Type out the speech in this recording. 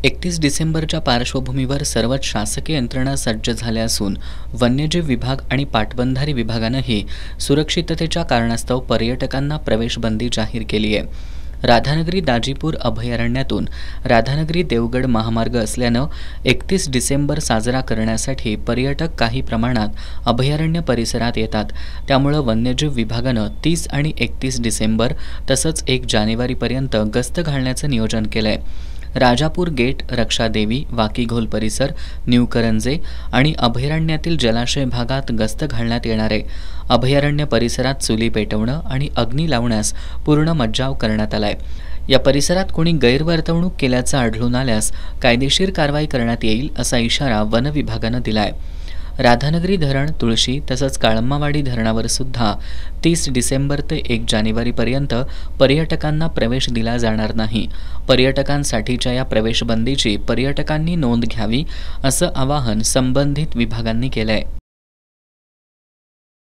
31 डिसेंबरच्या पार्श्वभूमीवर सर्वच शासकीय यंत्रणा सज्ज झाल्या असून वन्यजीव विभाग आणि पाटबंधारे विभागानंही सुरक्षिततेच्या कारणास्तव पर्यटकांना प्रवेशबंदी जाहीर केली आहे। राधानगरी दाजीपूर अभयारण्यातून राधानगरी देवगड महामार्ग असल्यानं 31 डिसेंबर साजरा करण्यासाठी पर्यटक काही प्रमाणात अभयारण्य परिसरात येतात। त्यामुळे वन्यजीव विभागानं 30 आणि 31 डिसेंबर तसंच 1 जानेवारीपर्यंत गस्त घालण्याचं नियोजन केलंय। राजापूर गेट, रक्षादेवी, वाकीघोल परिसर, न्यू करंजे आणि अभयारण्यातील जलाशय भागात गस्त घालण्यात येणार आहे। अभयारण्य परिसरात चुली पेटवणं आणि अग्नी लावण्यास पूर्ण मज्जाव करण्यात आलाय। या परिसरात कोणी गैरवर्तवणूक केल्याचं आढळून आल्यास कायदेशीर कारवाई करण्यात येईल असा इशारा वन विभागानं दिलाय। राधानगरी धरण, तुळशी तसंच काळम्मावाडी धरणावर सुद्धा 30 डिसेंबर ते 1 जानेवारीपर्यंत पर्यटकांना प्रवेश दिला जाणार नाही। पर्यटकांसाठीच्या या प्रवेशबंदीची पर्यटकांनी नोंद घ्यावी असं आवाहन संबंधित विभागांनी केलंय।